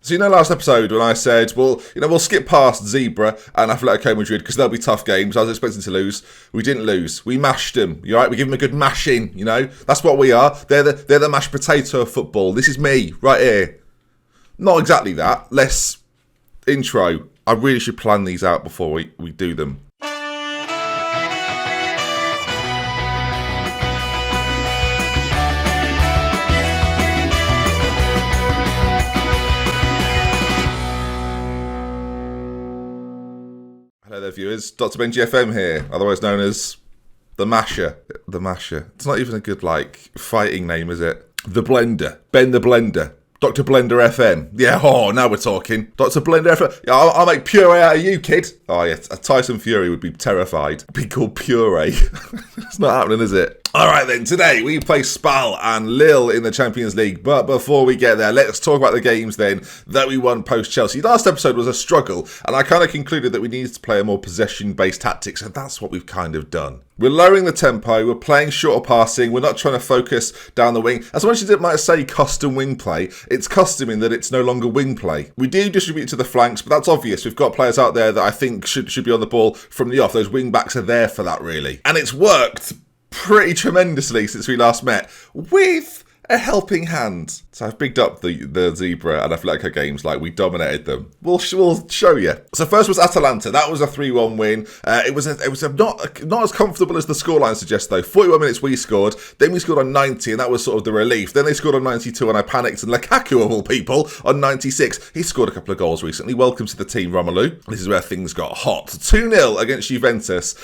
So, last episode when I said, well, we'll skip past Zebra and Atletico Madrid because they'll be tough games. I was expecting to lose. We didn't lose. We mashed them. You all right? We give them a good mashing, That's what we are. They're the mashed potato of football. This is me right here. Not exactly that. Less intro. I really should plan these out before we do them. Hello there, viewers. DoctorBenjy FM here, otherwise known as the Masher. The Masher. It's not even a good, fighting name, is it? The Blender. Ben the Blender. Dr. Blender FM. Yeah, now we're talking. Dr. Blender FM. Yeah, I'll make puree out of you, kid. Oh, yeah, Tyson Fury would be terrified. Be called puree. It's not happening, is it? All right, then. Today, we play SPAL and Lille in the Champions League. But before we get there, let's talk about the games, then, that we won post-Chelsea. Last episode was a struggle, and I kind of concluded that we needed to play a more possession-based tactics, and that's what we've kind of done. We're lowering the tempo, we're playing shorter passing, we're not trying to focus down the wing. As much as it might say custom wing play, it's custom in that it's no longer wing play. We do distribute to the flanks, but that's obvious. We've got players out there that I think should be on the ball from the off. Those wing backs are there for that, really. And it's worked pretty tremendously since we last met, with a helping hand. So I've bigged up the Zebra and Atletico games like we dominated them. We'll show you. So first was Atalanta. That was a 3-1 win. It was not as comfortable as the scoreline suggests though. 41 minutes we scored. Then we scored on 90 and that was sort of the relief. Then they scored on 92 and I panicked, and Lukaku of all people on 96. He scored a couple of goals recently. Welcome to the team, Romelu. This is where things got hot. 2-0 against Juventus.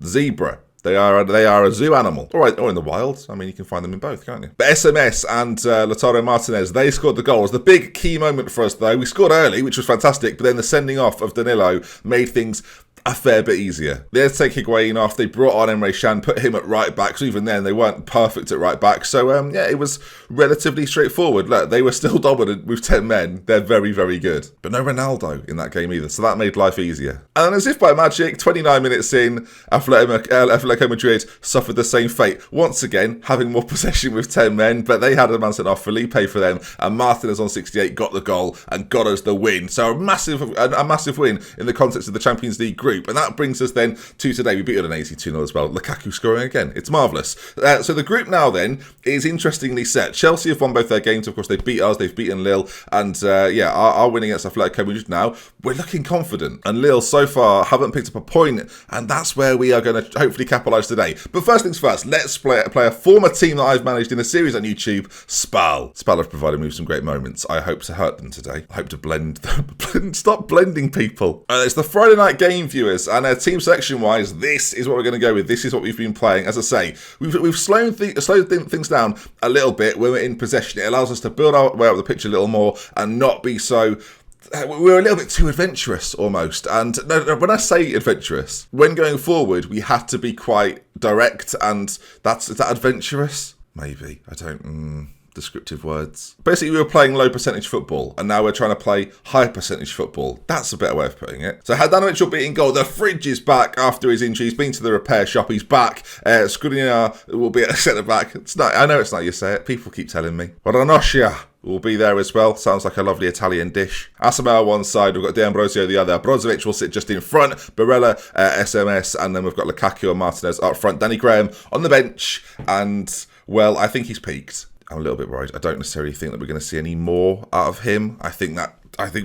Zebra. They are a zoo animal, or in the wild. I mean, you can find them in both, can't you? But SMS and Lautaro Martinez, they scored the goals. The big key moment for us, though, we scored early, which was fantastic, but then the sending off of Danilo made things a fair bit easier. They had to take Higuain off. They brought on Emre Can, put him at right back. So even then, they weren't perfect at right back. So, it was relatively straightforward. Look, they were still dominant with 10 men. They're very, very good. But no Ronaldo in that game either. So that made life easier. And as if by magic, 29 minutes in, Atletico Madrid suffered the same fate. Once again, having more possession with 10 men. But they had a man sent off. Felipe for them. And Martinez on 68 got the goal and got us the win. So a massive win in the context of the Champions League group. And that brings us then to today. We beat it an 82-0 as well. Lukaku scoring again. It's marvellous. So the group now then is interestingly set. Chelsea have won both their games. Of course, they beat us. They've beaten Lille. And are winning against Atletico Madrid now. We're looking confident. And Lille so far haven't picked up a point. And that's where we are going to hopefully capitalise today. But first things first, let's play a former team that I've managed in a series on YouTube, SPAL. SPAL have provided me with some great moments. I hope to hurt them today. I hope to blend them. Stop blending people. It's the Friday night game, viewers, and team selection wise, this is what we're going to go with. This is what we've been playing. As I say, we've slowed things down a little bit when we're in possession. It allows us to build our way up the pitch a little more and not be so. We're a little bit too adventurous almost. And no, when I say adventurous, when going forward, we have to be quite direct, and is that adventurous? Maybe. I don't. Descriptive words. Basically, we were playing low percentage football, and now we're trying to play high percentage football. That's a better way of putting it. So Handanovic will be in goal. The Fridge is back after his injury. He's been to the repair shop. He's back. Skriniar will be at centre back. I know it's not you say it. People keep telling me. Ranocchia will be there as well. Sounds like a lovely Italian dish. Asamoah one side, we've got De Ambrosio the other. Brozovic will sit just in front. Barella, SMS, and then we've got Lukaku and Martinez up front. Danny Graham on the bench, and well, I think he's peaked. I'm a little bit worried. I don't necessarily think that we're going to see any more out of him. I think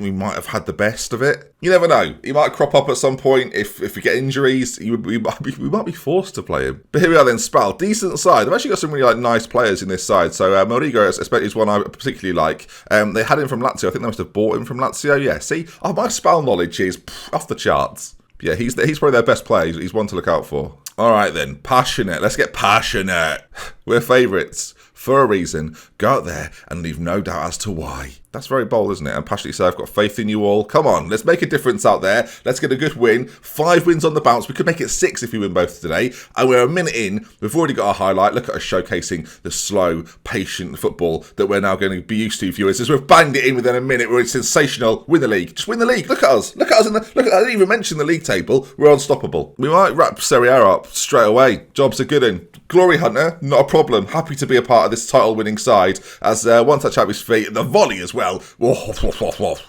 we might have had the best of it. You never know. He might crop up at some point. If we get injuries, we might be forced to play him. But here we are then, SPAL. Decent side. I've actually got some really nice players in this side. So Morigo is one I particularly like. They had him from Lazio. I think they must have bought him from Lazio. Yeah, see? My SPAL knowledge is off the charts. Yeah, he's probably their best player. He's one to look out for. All right then, passionate. Let's get passionate. We're favourites. For a reason, go out there and leave no doubt as to why. That's very bold, isn't it? And passionately say, I've got faith in you all. Come on, let's make a difference out there. Let's get a good win. 5 wins on the bounce. We could make it 6 if we win both today. And we're a minute in. We've already got our highlight. Look at us showcasing the slow, patient football that we're now going to be used to, viewers. As we've banged it in within a minute, we're sensational. Win the league. Just win the league. Look at us. Look at us. I didn't even mention the league table. We're unstoppable. We might wrap Serie A up straight away. Jobs are good in. Glory Hunter, not a problem. Happy to be a part of this title-winning side. side as one touch out his feet, the volley as well.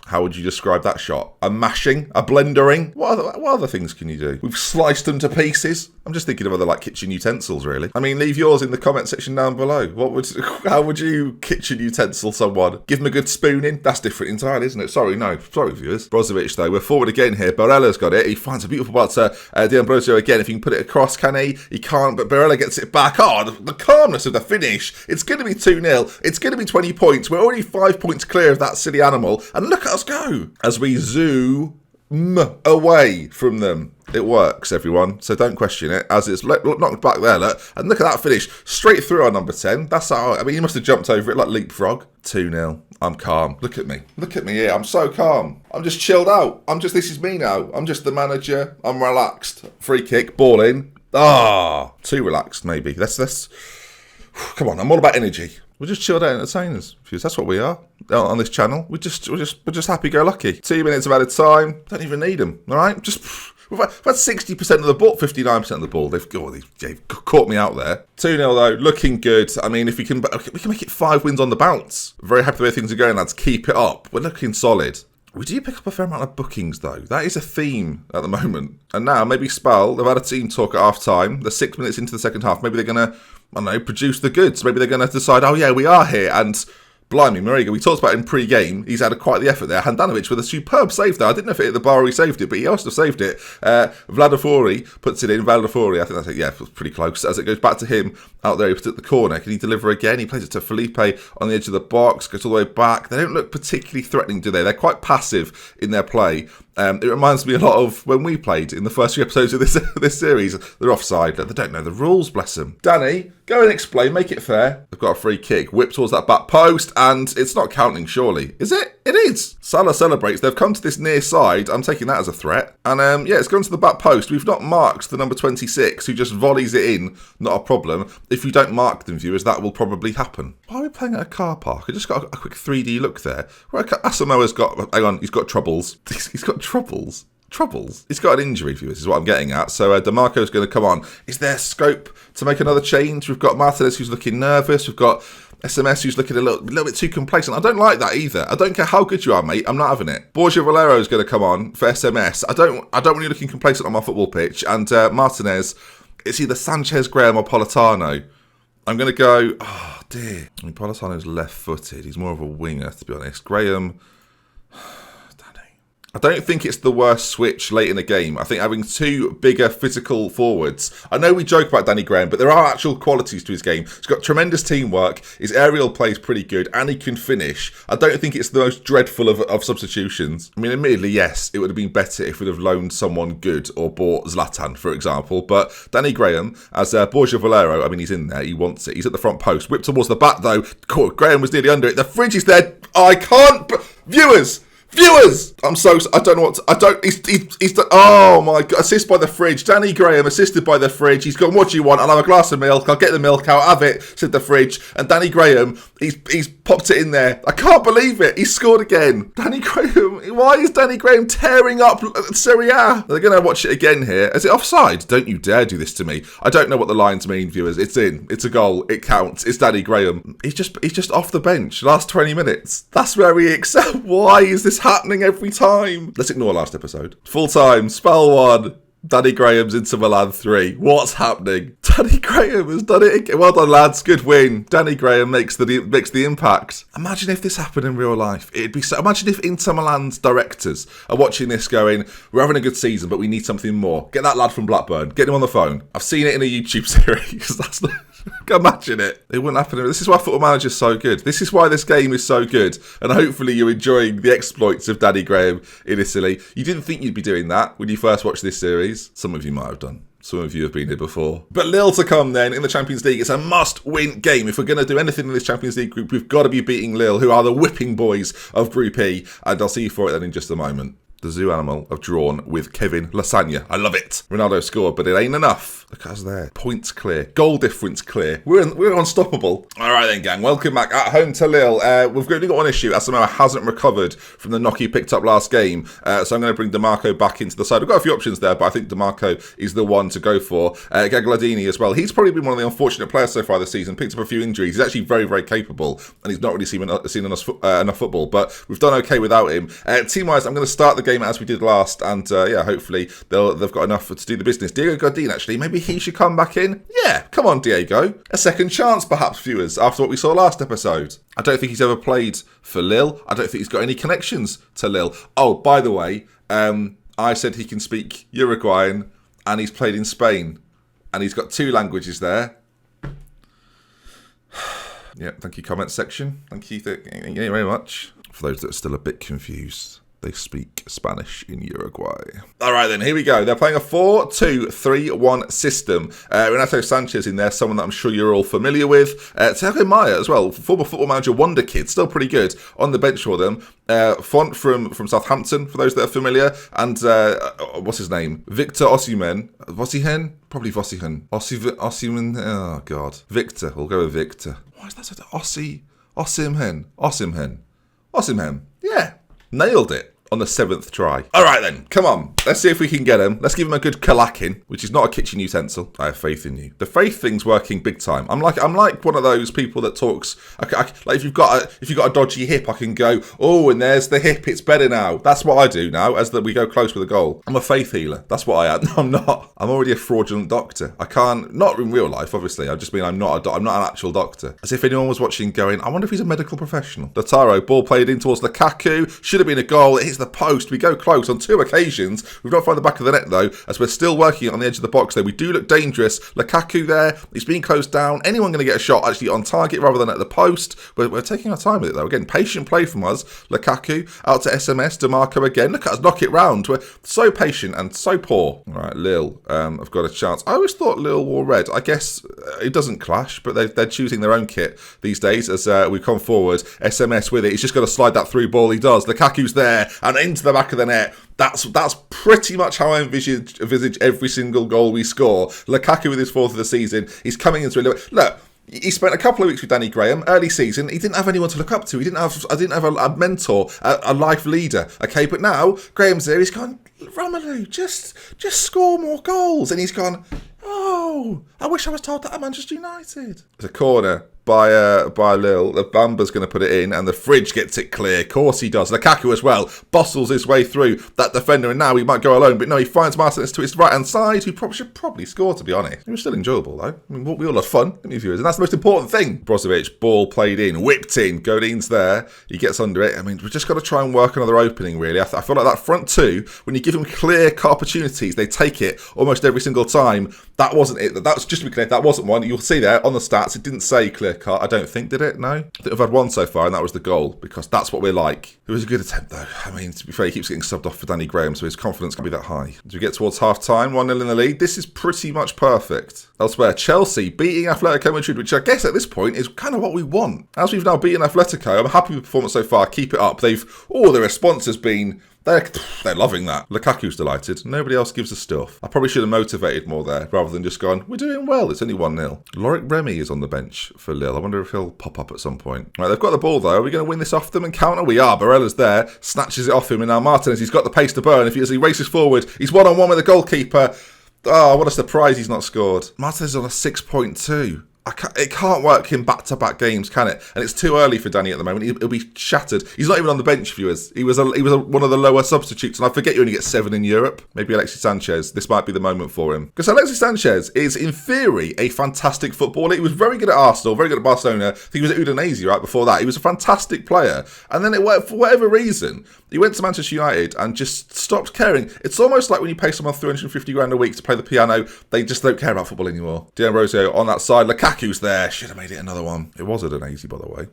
How would you describe that shot? A mashing? A blendering? What other things can you do? We've sliced them to pieces. I'm just thinking of other like kitchen utensils, really. I mean, leave yours in the comment section down below. How would you kitchen utensil someone? Give them a good spooning? That's different entirely, isn't it? Sorry, viewers. Brozovic, though, we're forward again here. Barella's got it. He finds a beautiful ball to D'Ambrosio again. If he can put it across, can he? He can't, but Barella gets it back. Oh, the calmness of the finish. It's going to be 2-0. It's going to be 20 points. We're already 5 points clear of that silly animal. And look at us go as we zoom away from them. It works, everyone, so don't question it, as it's knocked back there, look. And look at that finish, straight through our number 10. That's how, I mean, he must have jumped over it like leapfrog. 2-0. I'm calm. Look at me here. I'm so calm. I'm just chilled out. This is me now. I'm just the manager. I'm relaxed. Free kick, ball in. Too relaxed, maybe. Let's come on, I'm all about energy. We're just chilled out entertainers. That's what we are on this channel. We're just happy-go-lucky. 2 minutes of added time. Don't even need them. All right, we've had 60% of the ball, 59% of the ball. They've caught me out there. 2-0 though, looking good. I mean, if we can make it 5 wins on the bounce. Very happy the way things are going, lads. Keep it up. We're looking solid. We do pick up a fair amount of bookings, though. That is a theme at the moment. And now, maybe SPAL, they've had a team talk at half-time. They're 6 minutes into the second half. Maybe they're going to, produce the goods. Maybe they're going to decide, oh, yeah, we are here. And blimey, Mariga, we talked about in pre-game. He's had quite the effort there. Handanovic with a superb save there. I didn't know if it hit the bar or he saved it, but he must have saved it. Vladifori puts it in. Vladifori, I think that's it. Yeah, it was pretty close. As it goes back to him out there, he puts it at the corner. Can he deliver again? He plays it to Felipe on the edge of the box, goes all the way back. They don't look particularly threatening, do they? They're quite passive in their play. It reminds me a lot of when we played in the first few episodes of this series. They're offside. They don't know the rules, bless them. Danny, go and explain. Make it fair. They've got a free kick. Whip towards that back post, and it's not counting, surely. Is it? It is. Salah celebrates. They've come to this near side. I'm taking that as a threat. And yeah, it's gone to the back post. We've not marked the number 26, who just volleys it in. Not a problem. If you don't mark them, viewers, that will probably happen. Why are we playing at a car park? I just got a quick 3D look there. Right, Asamoah's got... Hang on, he's got troubles. He's got troubles. He's got an injury, viewers, is what I'm getting at. So DeMarco's going to come on. Is there scope to make another change? We've got Martinez, who's looking nervous. We've got SMS, who's looking a little bit too complacent. I don't like that either. I don't care how good you are, mate. I'm not having it. Borja Valero is going to come on for SMS. I don't want you looking complacent on my football pitch. And Martinez, it's either Sanchez, Graham, or Politano. I'm going to go... Oh, dear. I mean, Politano's left-footed. He's more of a winger, to be honest. Graham... I don't think it's the worst switch late in the game. I think having two bigger physical forwards. I know we joke about Danny Graham, but there are actual qualities to his game. He's got tremendous teamwork. His aerial play is pretty good, and he can finish. I don't think it's the most dreadful of substitutions. I mean, admittedly, yes, it would have been better if we'd have loaned someone good or bought Zlatan, for example. But Danny Graham, as Borja Valero, I mean, he's in there. He wants it. He's at the front post. Whipped towards the back, though. Graham was nearly under it. The fridge is there. I can't... Viewers! I'm so... I don't know what... He's oh, my God. Assist by the fridge. Danny Graham assisted by the fridge. He's gone, what do you want? I'll have a glass of milk. I'll get the milk out. Have it, said the fridge. And Danny Graham, he's popped it in there. I can't believe it. He's scored again. Danny Graham... Why is Danny Graham tearing up Serie A? They're going to watch it again here. Is it offside? Don't you dare do this to me. I don't know what the lines mean, viewers. It's in. It's a goal. It counts. It's Danny Graham. He's just off the bench. Last 20 minutes. That's where he excels. Why is this happening every time? Let's ignore last episode. Full time, SPAL 1, Danny Graham's Inter Milan 3. What's happening? Danny Graham has done it again. Well done, lads. Good win. Danny Graham makes the impact. Imagine if this happened in real life. It'd be so. Imagine if Inter Milan's directors are watching this going, we're having a good season, but we need something more. Get that lad from Blackburn. Get him on the phone. I've seen it in a YouTube series. That's not... Imagine it. It wouldn't happen. This is why Football Manager's so good. This is why this game is so good. And hopefully you're enjoying the exploits of Danny Graham in Italy. You didn't think you'd be doing that when you first watched this series. Some of you might have done. Some of you have been here before. But Lille to come then in the Champions League. It's a must-win game. If we're going to do anything in this Champions League group, we've got to be beating Lille, who are the whipping boys of Group E. And I'll see you for it then in just a moment. the zoo animal have drawn with Kevin Lasagna. I love it. Ronaldo scored, but it ain't enough. Look at us there. Points clear. Goal difference clear. We're unstoppable. All right then, gang. Welcome back at home to Lille. We've only got one issue. Asamoah hasn't recovered from the knock he picked up last game. So I'm going to bring DiMarco back into the side. We've got a few options there, but I think DiMarco is the one to go for. Gagliardini as well. He's probably been one of the unfortunate players so far this season. Picked up a few injuries. He's actually very, very capable, and he's not really seen enough football, but we've done okay without him. Team-wise, I'm going to start the game as we did last, and yeah, hopefully they've got enough to do the business. Diego Godin, actually, maybe he should come back in. Yeah, come on, Diego. A second chance, perhaps, viewers, after what we saw last episode. I don't think he's ever played for Lille. I don't think he's got any connections to Lille. Oh, by the way, I said he can speak Uruguayan, and he's played in Spain, and he's got 2 languages there. Yeah, thank you, comment section. Thank you very much. For those that are still a bit confused, they speak Spanish in Uruguay. All right, then, here we go. They're playing a 4-2-3-1 system. Renato Sanchez in there, someone that I'm sure you're all familiar with. Thiago Maia as well, former Football Manager wonder kid, still pretty good on the bench for them. Font from Southampton, for those that are familiar. And what's his name? Victor Osimhen. Vossihen? Probably Vossihen. Osimhen. Oh, God. Victor. We'll go with Victor. Why is that so? Osimhen. Yeah. Nailed it on the 7th try. All right, then. Come on. Let's see if we can get him. Let's give him a good kalacking, which is not a kitchen utensil. I have faith in you. The faith thing's working big time. I'm like one of those people that talks. Like if you've got a dodgy hip, I can go, oh, and there's the hip. It's better now. That's what I do now. As we go close with a goal. I'm a faith healer. That's what I am. No, I'm not. I'm already a fraudulent doctor. I can't. Not in real life, obviously. I just mean I'm not an actual doctor. As if anyone was watching, going, I wonder if he's a medical professional. Lautaro, ball played in towards Lukaku. Should have been a goal. It hits the post. We go close on 2 occasions. We've not found the back of the net though, as we're still working on the edge of the box there. We do look dangerous. Lukaku there. He's being closed down. Anyone going to get a shot actually on target rather than at the post? We're taking our time with it though. Again, patient play from us. Lukaku out to SMS. DiMarco again. Look at us knock it round. We're so patient and so poor. All right, Lille. I've got a chance. I always thought Lille wore red. I guess it doesn't clash, but they're choosing their own kit these days as we come forward. SMS with it. He's just got to slide that through ball. He does. Lukaku's there and into the back of the net. That's pretty much how I envisage every single goal we score. Lukaku with his 4th of the season. He's coming into it. Look, he spent a couple of weeks with Danny Graham, early season. He didn't have anyone to look up to. I didn't have a mentor, a life leader. Okay, but now Graham's there. He's gone, Romelu, just score more goals. And he's gone, oh, I wish I was told that at Manchester United. It's a corner by Lille. The Bamba's going to put it in, and the fridge gets it clear. Of course he does. Lukaku as well bustles his way through that defender, and now he might go alone. But no, he finds Martinez to his right-hand side, who should probably score, to be honest. It was still enjoyable, though. I mean, we all had fun, didn't we, viewers? And that's the most important thing. Brozovic, ball played in, whipped in. Godin's there. He gets under it. I mean, we've just got to try and work another opening, really. I feel like that front 2, when you give them clear opportunities, they take it almost every single time. That wasn't it. That was, just to be clear, that wasn't one. You'll see there on the stats, it didn't say clear cut. I don't think, did it? No? I think we've had one so far, and that was the goal, because that's what we're like. It was a good attempt, though. I mean, to be fair, he keeps getting subbed off for Danny Graham, so his confidence can be that high. As we get towards half-time, 1-0 in the lead, this is pretty much perfect. Elsewhere, Chelsea beating Atletico Madrid, which I guess at this point is kind of what we want. As we've now beaten Atletico, I'm happy with the performance so far. Keep it up. The response has been... They're loving that. Lukaku's delighted. Nobody else gives a stuff. I probably should have motivated more there, rather than just gone, we're doing well. It's only 1-0. Loic Remy is on the bench for Lille. I wonder if he'll pop up at some point. Right, they've got the ball, though. Are we going to win this off them and counter? We are. Barella's there. Snatches it off him. And now Martinez, he's got the pace to burn. As he races forward, he's one-on-one with the goalkeeper. Oh, what a surprise he's not scored. Martinez is on a 6.2. It can't work him back-to-back games, can it? And it's too early for Danny at the moment. He'll be shattered. He's not even on the bench, viewers. He was one of the lower substitutes, and I forget you only get 7 in Europe. Maybe Alexis Sanchez. This might be the moment for him. Because Alexis Sanchez is, in theory, a fantastic footballer. He was very good at Arsenal, very good at Barcelona. I think he was at Udinese right before that. He was a fantastic player. And then for whatever reason, he went to Manchester United and just stopped caring. It's almost like when you pay someone 350 grand a week to play the piano, they just don't care about football anymore. D'Ambrosio on that side. Lukaku's there. Should have made it another one. It was Udinese, by the way.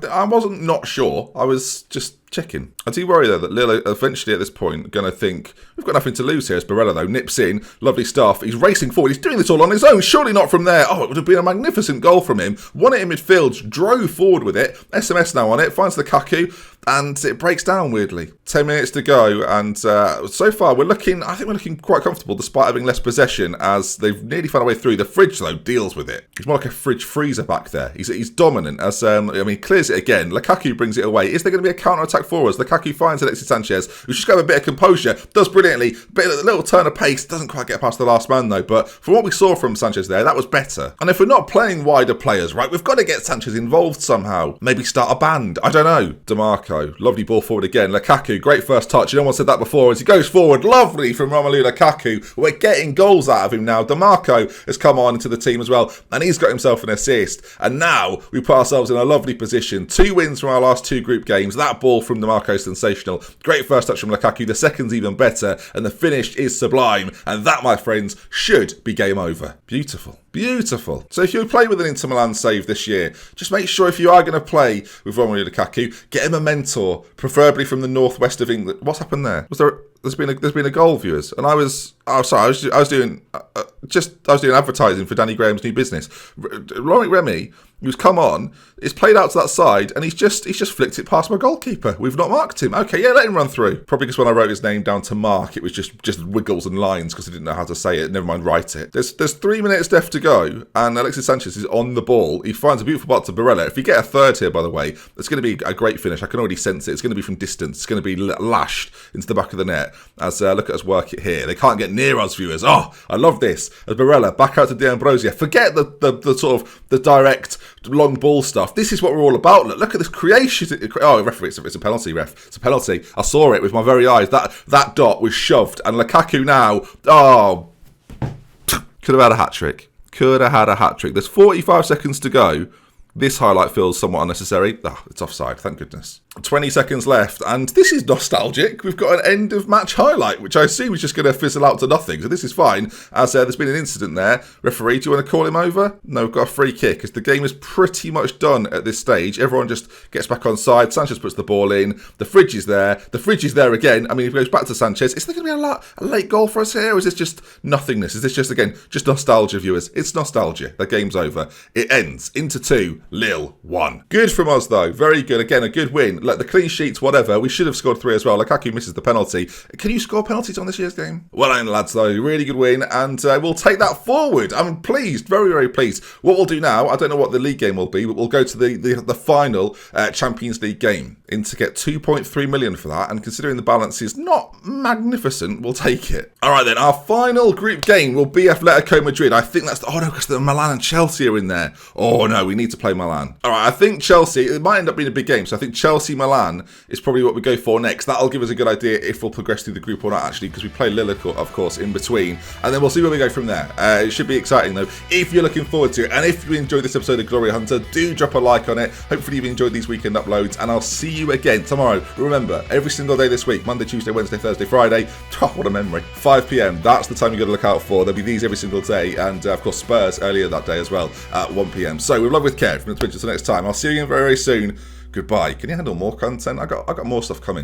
I wasn't not sure. I was just Chicken. I do worry, though, that Lille eventually at this point are going to think, we've got nothing to lose here. As Barella, though, nips in. Lovely stuff. He's racing forward. He's doing this all on his own. Surely not from there. Oh, it would have been a magnificent goal from him. Won it in midfield. Drove forward with it. SMS now on it. Finds Lukaku. And it breaks down weirdly. 10 minutes to go. And so far, I think we're looking quite comfortable despite having less possession as they've nearly found a way through. The fridge, though, deals with it. He's more like a fridge freezer back there. He's dominant as, clears it again. Lukaku brings it away. Is there going to be a counter-attack for us? Lukaku finds Alexis Sanchez, who's just got a bit of composure, does brilliantly, a little turn of pace, doesn't quite get past the last man though, but from what we saw from Sanchez there, that was better. And if we're not playing wider players, right, we've got to get Sanchez involved somehow. Maybe start a band, I don't know. DeMarco, lovely ball forward again. Lukaku, great first touch, no one said that before, as he goes forward, lovely from Romelu Lukaku. We're getting goals out of him now. DeMarco has come on into the team as well, and he's got himself an assist, and now we put ourselves in a lovely position. 2 wins from our last 2 group games. That ball from DeMarco, sensational. Great first touch from Lukaku. The second's even better, and the finish is sublime. And that, my friends, should be game over. Beautiful. Beautiful. So if you play with an Inter Milan save this year, just make sure if you are going to play with Romelu Lukaku, get him a mentor, preferably from the northwest of England. What's happened there? There's been a goal, viewers, and I was doing advertising for Danny Graham's new business. Laurent Remy, who's come on, is played out to that side, and he's just flicked it past my goalkeeper. We've not marked him. Okay, yeah, let him run through. Probably because when I wrote his name down to mark, it was just wiggles and lines because I didn't know how to say it. Never mind, write it. There's 3 minutes left to go, and Alexis Sanchez is on the ball. He finds a beautiful ball to Barella. If we get a third here, by the way, it's going to be a great finish. I can already sense it. It's going to be from distance. It's going to be lashed into the back of the net. As look at us work it here. They can't get near us, viewers. Oh, I love this. As Barella back out to D'Ambrosio. Forget the sort of the direct long ball stuff. This is what we're all about. Look at this creation. Oh, referee, it's a penalty, ref. It's a penalty. I saw it with my very eyes. That dot was shoved, and Lukaku now. Oh, could have had a hat trick. Could have had a hat trick. There's 45 seconds to go. This highlight feels somewhat unnecessary. Oh, it's offside, thank goodness. 20 seconds left, and this is nostalgic. We've got an end of match highlight, which I assume is just going to fizzle out to nothing. So this is fine, as there's been an incident there. Referee, do you want to call him over? No, we've got a free kick, as the game is pretty much done at this stage. Everyone just gets back on side. Sanchez puts the ball in. The fridge is there. The fridge is there again. I mean, if it goes back to Sanchez, is there going to be a late goal for us here, or is this just nothingness? Is this just, again, just nostalgia, viewers? It's nostalgia. The game's over. It ends into 2, Lille 1. Good from us, though. Very good. Again, a good win. Like the clean sheets, whatever. We should have scored 3 as well. Lukaku misses the penalty. Can you score penalties on this year's game? Well done, lads, though. Really good win, and we'll take that forward. I'm pleased. Very, very pleased. What we'll do now, I don't know what the league game will be, but we'll go to the final Champions League game. In to get 2.3 million for that, and considering the balance is not magnificent, we'll take it. All right, then. Our final group game will be Atletico Madrid. I think that's... Oh, no, because the Milan and Chelsea are in there. Oh, no, we need to play Milan. All right, I think Chelsea... It might end up being a big game, so I think Chelsea-Milan is probably what we go for next. That'll give us a good idea if we'll progress through the group or not, actually, because we play Lille, of course, in between. And then we'll see where we go from there. It should be exciting, though, if you're looking forward to it. And if you enjoyed this episode of Glory Hunter, do drop a like on it. Hopefully you've enjoyed these weekend uploads, and I'll see you again tomorrow. Remember, every single day this week, Monday, Tuesday, Wednesday, Thursday, Friday. Oh, what a memory. 5 p.m. That's the time you've got to look out for. There'll be these every single day, and of course Spurs earlier that day as well at 1 p.m. So with love, with care from the Twitch. Until next time, I'll see you again very, very soon. Goodbye. Can you handle more content? I got more stuff coming.